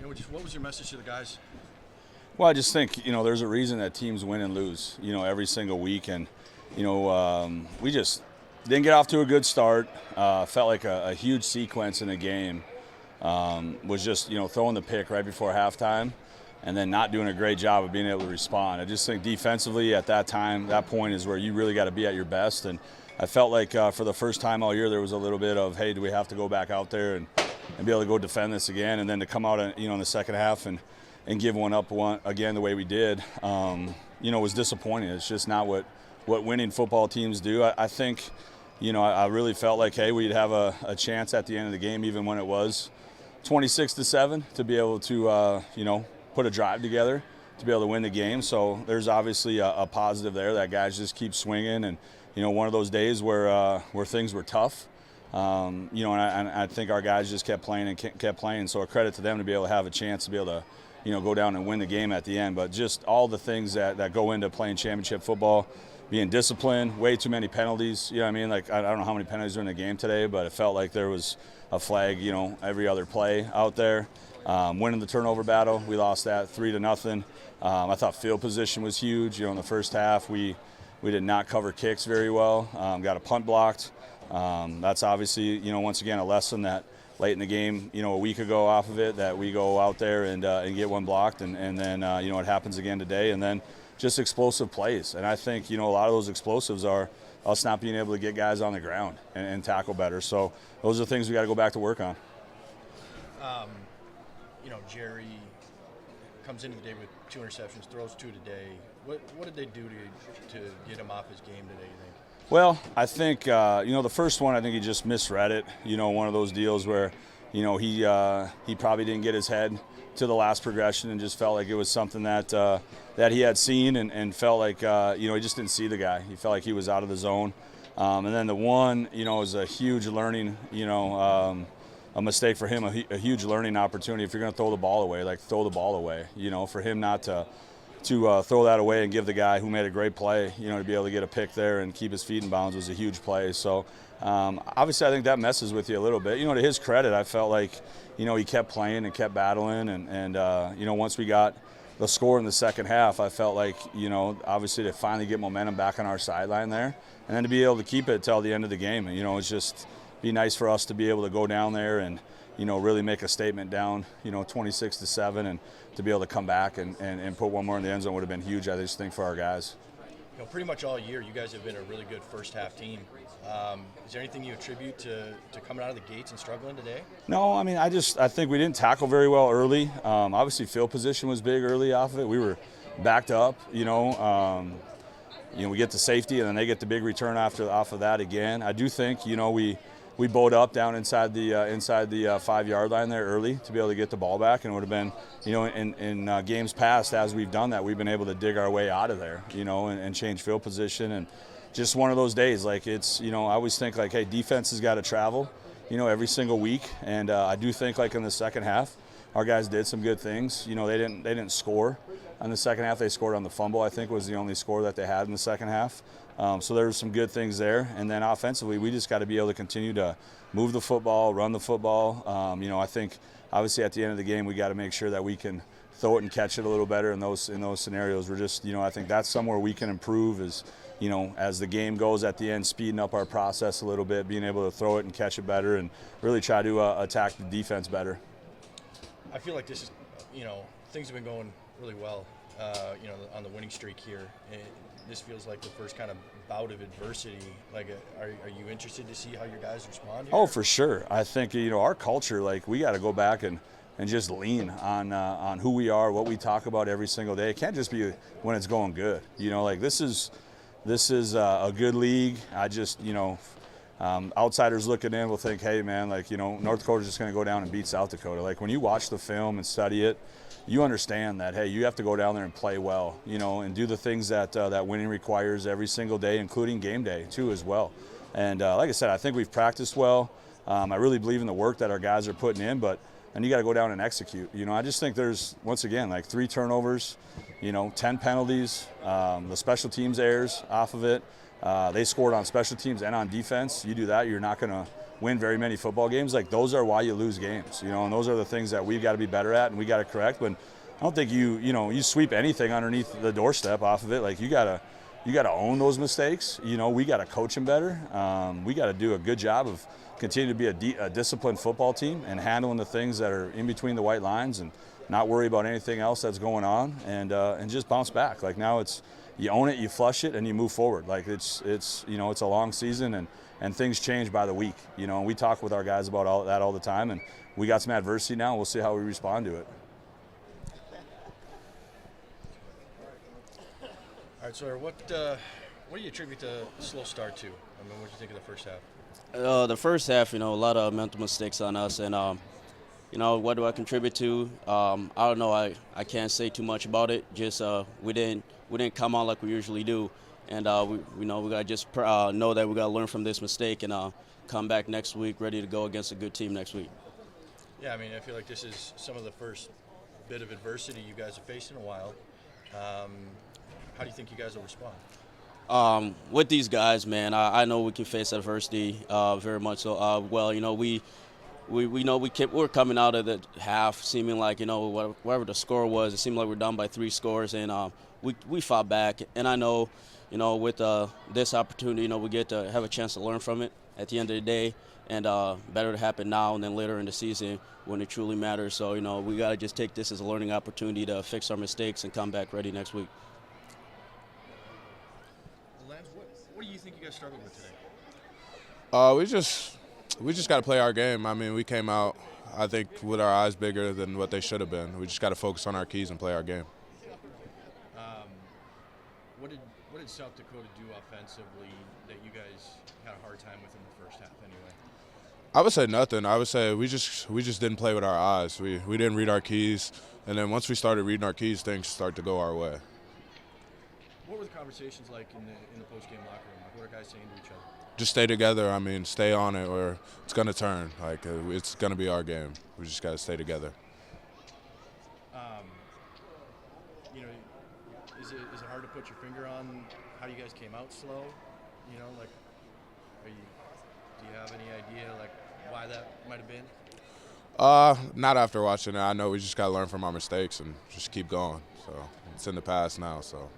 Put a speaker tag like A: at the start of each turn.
A: What was your message to the guys?
B: Well, I just think, there's a reason that teams win and lose, every single week. And, we just didn't get off to a good start. Felt like a huge sequence in the game was just, throwing the pick right before halftime and then not doing a great job of being able to respond. I just think defensively at that time, that point is where you really got to be at your best. And I felt like for the first time all year there was a little bit of, hey, do we have to go back out there and be able to go defend this again? And then to come out, in the second half and give one up again the way we did, was disappointing. It's just not what winning football teams do. I think, I really felt like, hey, we'd have a chance at the end of the game, even when it was 26-7, to be able to, put a drive together to be able to win the game. So there's obviously a positive there that guys just keep swinging. And, one of those days where things were tough, and I think our guys just kept playing and kept playing. So a credit to them to be able to have a chance to be able to, go down and win the game at the end. But just all the things that go into playing championship football, being disciplined, way too many penalties. You know what I mean? Like, I don't know how many penalties were in the game today, but it felt like there was a flag, every other play out there. Winning the turnover battle, we lost that 3-0. I thought field position was huge. In the first half, we did not cover kicks very well. Got a punt blocked. That's obviously, once again, a lesson that late in the game, a week ago off of it, that we go out there and get one blocked, and then, it happens again today. And then just explosive plays. And I think, a lot of those explosives are us not being able to get guys on the ground and tackle better. So those are things we got to go back to work on.
A: Jerry comes into the day with 2 interceptions, throws 2 today. What did they do to get him off his game today, you think?
B: Well, I think, the first one, I think he just misread it. One of those deals where, he probably didn't get his head to the last progression and just felt like it was something that he had seen and felt like, he just didn't see the guy. He felt like he was out of the zone. And then the one, is a huge learning, a mistake for him, a huge learning opportunity. If you're going to throw the ball away, throw the ball away. For him not to throw that away and give the guy who made a great play, to be able to get a pick there and keep his feet in bounds was a huge play. So obviously I think that messes with you a little bit. To his credit, I felt like, he kept playing and kept battling. And once we got the score in the second half, I felt like, obviously to finally get momentum back on our sideline there and then to be able to keep it till the end of the game. And, it's just be nice for us to be able to go down there and, really make a statement down, 26-7, and to be able to come back and put one more in the end zone would have been huge, I just think, for our guys.
A: Pretty much all year, you guys have been a really good first half team. Is there anything you attribute to coming out of the gates and struggling today?
B: No, I mean, I think we didn't tackle very well early. Obviously, field position was big early off of it. We were backed up, we get the safety and then they get the big return off of that again. I do think, we bowed up down inside the 5-yard line there early to be able to get the ball back, and it would have been, in games past, as we've done that, we've been able to dig our way out of there, and change field position. And just one of those days, it's, I always think hey, defense has got to travel, every single week. And I do think in the second half, our guys did some good things. They didn't score in the second half. They scored on the fumble, I think was the only score that they had in the second half. So there were some good things there. And then offensively, we just got to be able to continue to move the football, run the football. I think obviously at the end of the game, we got to make sure that we can throw it and catch it a little better in those scenarios. We're just, I think that's somewhere we can improve is, as the game goes at the end, speeding up our process a little bit, being able to throw it and catch it better and really try to attack the defense better.
A: I feel like this is, things have been going really well, on the winning streak here. This feels like the first kind of bout of adversity. Are you interested to see how your guys respond here?
B: Oh, for sure. I think, our culture, we got to go back and just lean on who we are, what we talk about every single day. It can't just be when it's going good. This is a good league. I just, outsiders looking in will think, hey, man, North Dakota's just going to go down and beat South Dakota. When you watch the film and study it, you understand that, hey, you have to go down there and play well, and do the things that winning requires every single day, including game day, too, as well. And like I said, I think we've practiced well. I really believe in the work that our guys are putting in, but then you got to go down and execute. I just think there's, once again, 3 turnovers, 10 penalties, the special teams errors off of it. They scored on special teams and on defense. You do that, you're not going to win very many football games. Like, those are why you lose games, you know, and those are the things that we've got to be better at and we got to correct. But I don't think you sweep anything underneath the doorstep off of it. Like, you got to own those mistakes. You know, we got to coach them better. We got to do a good job of continuing to be a disciplined football team and handling the things that are in between the white lines and not worry about anything else that's going on, and just bounce back. Like, now it's you own it, you flush it, and you move forward. Like, it's a long season, and things change by the week. You know, and we talk with our guys about all that all the time, and we got some adversity now. We'll see how we respond to it.
A: All right, Sawyer, what do you attribute the slow start to? I mean, what do you think of the first half?
C: The first half, a lot of mental mistakes on us, and what do I contribute to? I don't know. I can't say too much about it. Just we didn't come out like we usually do, and we gotta just know that we gotta learn from this mistake and come back next week ready to go against a good team next week.
A: Yeah, I mean, I feel like this is some of the first bit of adversity you guys have faced in a while. How do you think you guys will respond?
C: With these guys, man, I know we can face adversity very much so. We know we're coming out of the half seeming like, whatever the score was, it seemed like we're down by 3 scores, and we fought back. And I know, with this opportunity, we get to have a chance to learn from it at the end of the day, and better to happen now than later in the season when it truly matters. So, we got to just take this as a learning opportunity to fix our mistakes and come back ready next week.
A: What do you think you guys struggled with today?
D: We just got to play our game. I mean, we came out, I think, with our eyes bigger than what they should have been. We just got to focus on our keys and play our game.
A: What did South Dakota do offensively that you guys had a hard time with in the first half anyway?
D: I would say nothing. I would say we just didn't play with our eyes. We didn't read our keys, and then once we started reading our keys, things started to go our way.
A: What were the conversations like in the post-game locker room? Like, what are guys saying to each other?
D: Just stay together. I mean, stay on it, or it's gonna turn. Like, it's gonna be our game. We just got to stay together.
A: Is it hard to put your finger on how you guys came out slow? Do you have any idea like why that might have been?
D: Not after watching it. I know we just got to learn from our mistakes and just keep going. So it's in the past now. So.